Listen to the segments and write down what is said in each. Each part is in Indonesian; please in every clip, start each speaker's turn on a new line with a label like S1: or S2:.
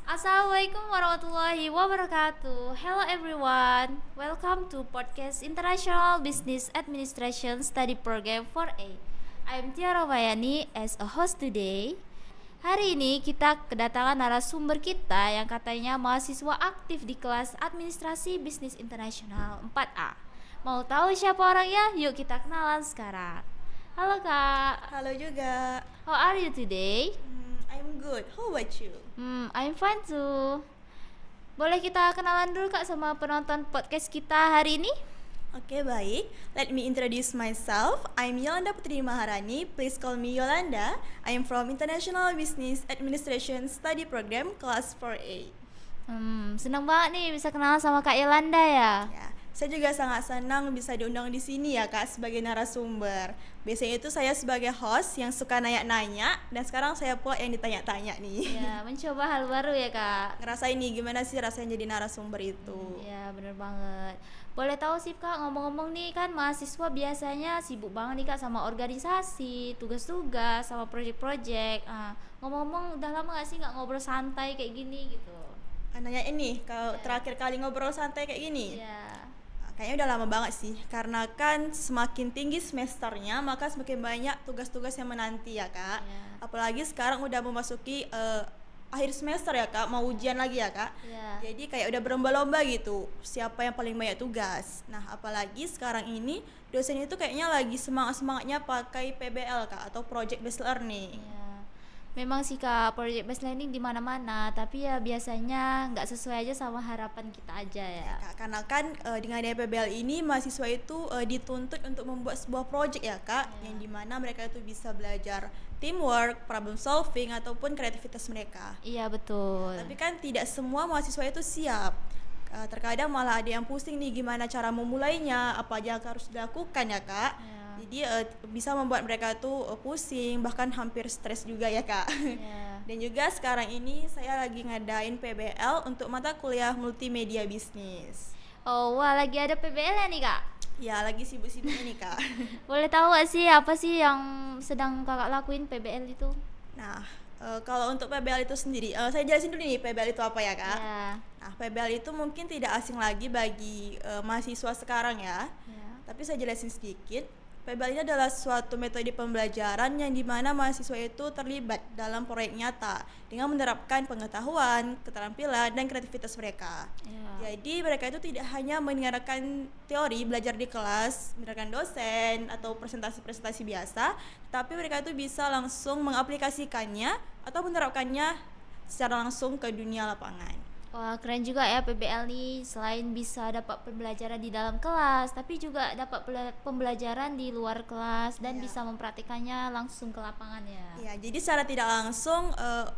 S1: Assalamualaikum warahmatullahi wabarakatuh. Hello everyone. Welcome to podcast International Business Administration Study Program 4A. I'm Tiara Mayani as a host today. Hari ini kita kedatangan narasumber kita yang katanya mahasiswa aktif di kelas Administrasi Bisnis Internasional 4A. Mau tahu siapa orangnya? Yuk kita kenalan sekarang. Halo Kak.
S2: Halo juga.
S1: How are you today?
S2: I'm good. How about you?
S1: I'm fine too. Boleh kita kenalan dulu Kak sama penonton podcast kita hari ini?
S2: Oke, baik. Let me introduce myself. I'm Yolanda Putri Maharani. Please call me Yolanda. I am from International Business Administration Study Program Class 4A.
S1: Senang banget nih bisa kenalan sama Kak Yolanda ya.
S2: Ya, saya juga sangat senang bisa diundang di sini ya Kak sebagai narasumber. Biasanya itu saya sebagai host yang suka nanya-nanya, dan sekarang saya pula yang ditanya-tanya nih.
S1: Ya, mencoba hal baru ya Kak.
S2: Ngerasain nih gimana sih rasanya jadi narasumber itu.
S1: Ya, bener banget. Boleh tahu sih Kak, ngomong-ngomong nih kan mahasiswa biasanya sibuk banget nih Kak sama organisasi, tugas-tugas, sama project-project. Ngomong-ngomong udah lama gak sih nggak ngobrol santai kayak gini gitu?
S2: Nanya ini, kalau
S1: Ya.
S2: terakhir kali ngobrol santai kayak gini.
S1: Ya.
S2: Kayaknya udah lama banget sih, karena kan semakin tinggi semesternya maka semakin banyak tugas-tugas yang menanti ya Kak.
S1: Ya.
S2: Apalagi sekarang udah memasuki akhir semester ya Kak, mau ujian lagi ya Kak.
S1: Ya.
S2: Jadi kayak udah berlomba-lomba gitu, siapa yang paling banyak tugas. Nah apalagi sekarang ini dosen itu kayaknya lagi semangat-semangatnya pakai PBL Kak, atau Project Based Learning.
S1: Ya, memang sih Kak, project based learning di mana-mana, tapi ya biasanya nggak sesuai aja sama harapan kita aja ya.
S2: Kak, karena kan dengan adanya PBL ini mahasiswa itu dituntut untuk membuat sebuah project ya Kak, yang dimana mereka itu bisa belajar teamwork, problem solving, ataupun kreativitas mereka.
S1: Iya betul.
S2: Tapi kan tidak semua mahasiswa itu siap. Terkadang malah ada yang pusing nih gimana cara memulainya, apa aja yang harus dilakukan ya Kak.
S1: Ya.
S2: Jadi bisa membuat mereka tuh pusing, bahkan hampir stres juga ya Kak.
S1: Ya.
S2: Dan juga sekarang ini saya lagi ngadain PBL untuk mata kuliah multimedia bisnis.
S1: Oh wah, lagi ada PBL nih Kak.
S2: Ya lagi sibuk-sibuk ini Kak.
S1: Boleh tahu gak sih apa sih yang sedang Kakak lakuin PBL itu?
S2: Nah kalau untuk PBL itu sendiri, saya jelasin dulu nih PBL itu apa ya Kak.
S1: Ya.
S2: Nah PBL itu mungkin tidak asing lagi bagi mahasiswa sekarang ya.
S1: Ya.
S2: Tapi saya jelasin sedikit. PBL ini adalah suatu metode pembelajaran yang dimana mahasiswa itu terlibat dalam proyek nyata dengan menerapkan pengetahuan, keterampilan, dan kreativitas mereka.
S1: Ya.
S2: Jadi mereka itu tidak hanya mendengarkan teori, belajar di kelas, mendengarkan dosen atau presentasi-presentasi biasa, tapi mereka itu bisa langsung mengaplikasikannya atau menerapkannya secara langsung ke dunia lapangan.
S1: Wah keren juga ya PBL nih, selain bisa dapat pembelajaran di dalam kelas, tapi juga dapat pembelajaran di luar kelas dan
S2: Ya.
S1: bisa mempraktikannya langsung ke lapangan ya.
S2: Ya, jadi secara tidak langsung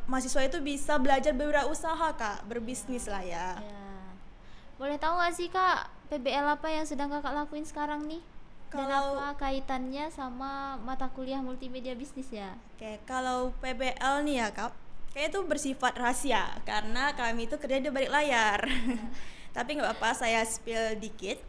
S2: mahasiswa itu bisa belajar berwirausaha Kak, berbisnis lah ya.
S1: Ya. Boleh tahu gak sih Kak, PBL apa yang sedang Kakak lakuin sekarang nih? Dan
S2: Kalau-
S1: apa kaitannya sama mata kuliah multimedia bisnis ya?
S2: Oke, kalau PBL nih ya Kak, kayaknya itu bersifat rahasia karena kami itu kerja di balik layar. Tapi nggak apa-apa, saya spill dikit.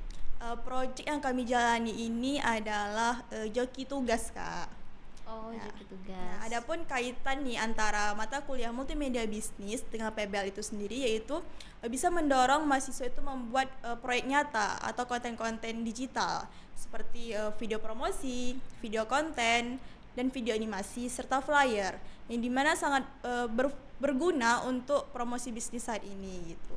S2: Project yang kami jalani ini adalah joki tugas Kak.
S1: Oh,
S2: Ya.
S1: jadi
S2: Nah,
S1: tugas.
S2: adapun kaitan nih antara mata kuliah multimedia bisnis dengan PBL itu sendiri, yaitu bisa mendorong mahasiswa itu membuat proyek nyata atau konten-konten digital seperti video promosi, video konten, dan video animasi serta flyer yang dimana sangat berguna untuk promosi bisnis saat ini gitu.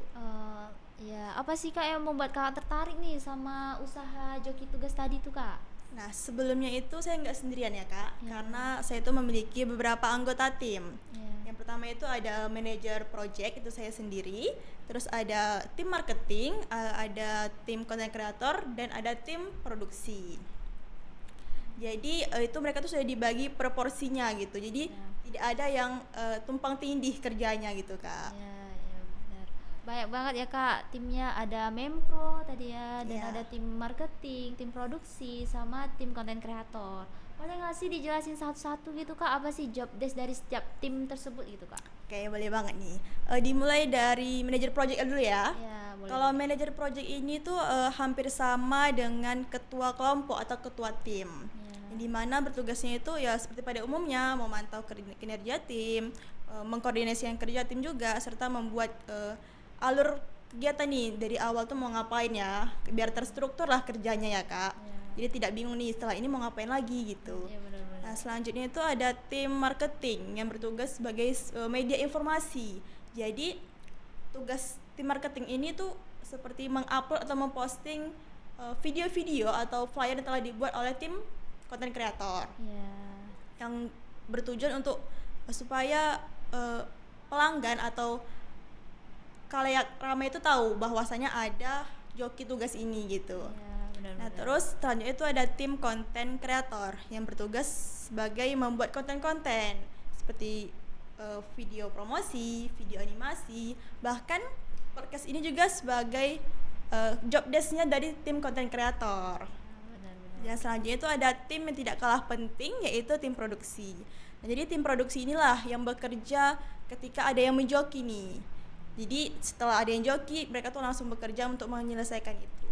S1: Ya, apa sih Kak yang membuat Kakak tertarik nih sama usaha joki tugas tadi tuh Kak?
S2: Nah sebelumnya itu saya nggak sendirian ya Kak,
S1: Ya.
S2: karena saya itu memiliki beberapa anggota tim.
S1: Ya.
S2: Yang pertama itu ada manajer project, itu saya sendiri. Terus ada tim marketing, ada tim content creator, dan ada tim produksi. Jadi itu mereka tuh sudah dibagi proporsinya gitu. Jadi tidak ada yang tumpang tindih kerjanya gitu Kak.
S1: Ya, ya benar. Banyak banget ya Kak, timnya ada Mempro tadi ya, dan
S2: Ya.
S1: ada tim marketing, tim produksi, sama tim konten kreator. Boleh nggak sih dijelasin satu-satu gitu Kak, apa sih job desk dari setiap tim tersebut gitu Kak?
S2: Oke, boleh banget nih. Dimulai dari manajer project dulu ya.
S1: Ya, boleh.
S2: Kalau manajer project ini tuh hampir sama dengan ketua kelompok atau ketua tim.
S1: Ya.
S2: Yang dimana bertugasnya itu ya seperti pada umumnya memantau kinerja tim, mengkoordinasikan kerja tim juga, serta membuat alur kegiatan nih dari awal tuh mau ngapain ya, biar terstruktur lah kerjanya ya kak.
S1: Ya.
S2: Jadi tidak bingung nih setelah ini mau ngapain lagi gitu.
S1: Iya benar-benar.
S2: Nah selanjutnya itu ada tim marketing yang bertugas sebagai media informasi. Jadi tugas tim marketing ini tuh seperti mengupload atau memposting video-video atau flyer yang telah dibuat oleh tim konten kreator
S1: Iya.
S2: yang bertujuan untuk supaya pelanggan atau khalayak ramai itu tahu bahwasanya ada joki tugas ini gitu.
S1: Iya, benar-benar.
S2: Nah terus selanjutnya itu ada tim konten kreator yang bertugas sebagai membuat konten-konten seperti video promosi, video animasi, bahkan podcast ini juga sebagai job desk-nya dari tim konten kreator.
S1: Benar-benar.
S2: Dan selanjutnya itu ada tim yang tidak kalah penting, yaitu tim produksi. Nah, jadi tim produksi inilah yang bekerja ketika ada yang menjoki nih. Jadi setelah ada yang joki, mereka tuh langsung bekerja untuk menyelesaikan itu.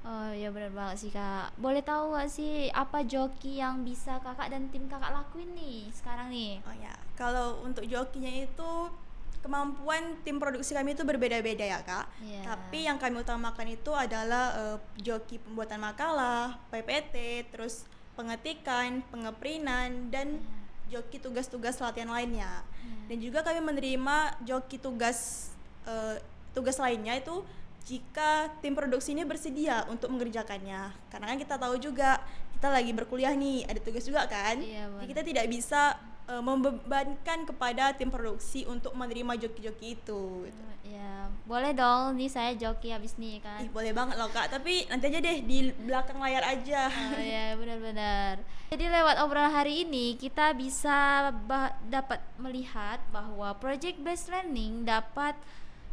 S1: Oh ya benar banget sih kak. Boleh tahu gak sih apa joki yang bisa kakak dan tim kakak lakuin nih sekarang nih?
S2: Oh ya, kalau untuk jokinya itu kemampuan tim produksi kami itu berbeda-beda ya kak.
S1: Iya.
S2: Tapi yang kami utamakan itu adalah joki pembuatan makalah, PPT, terus pengetikan, pengeprintan, dan joki tugas-tugas latihan lainnya. Dan juga kami menerima joki tugas lainnya itu jika tim produksi ini bersedia untuk mengerjakannya. Karena kan kita tahu juga kita lagi berkuliah nih, ada tugas juga kan.
S1: Iya,
S2: Jadi kita tidak bisa membebankan kepada tim produksi untuk menerima joki-joki itu gitu.
S1: Ya boleh dong nih saya joki habis nih kan.
S2: Ih, boleh banget loh kak, tapi nanti aja deh di belakang layar aja.
S1: Oh ya benar-benar. Jadi lewat obrolan hari ini kita bisa dapat melihat bahwa project based learning dapat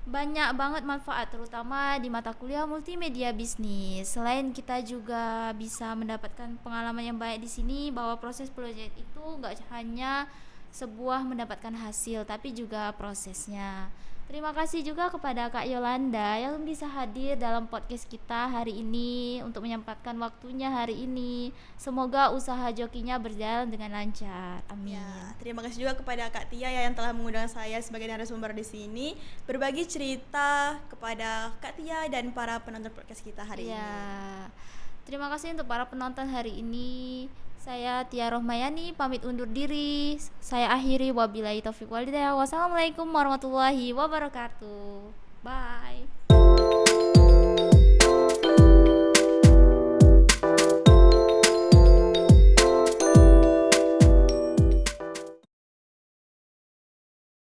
S1: banyak banget manfaat terutama di mata kuliah multimedia bisnis. Selain kita juga bisa mendapatkan pengalaman yang baik di sini bahwa proses proyek itu nggak hanya sebuah mendapatkan hasil tapi juga prosesnya. Terima kasih juga kepada Kak Yolanda yang bisa hadir dalam podcast kita hari ini untuk menyempatkan waktunya hari ini. Semoga usaha jokinya berjalan dengan lancar. Amin.
S2: Ya, terima kasih juga kepada Kak Tia ya yang telah mengundang saya sebagai narasumber di sini berbagi cerita kepada Kak Tia dan para penonton podcast kita hari ini.
S1: Terima kasih untuk para penonton hari ini. Saya Tia Rohmayani pamit undur diri. Saya akhiri wabillahi taufiq walhidayah. Wassalamualaikum warahmatullahi wabarakatuh. Bye.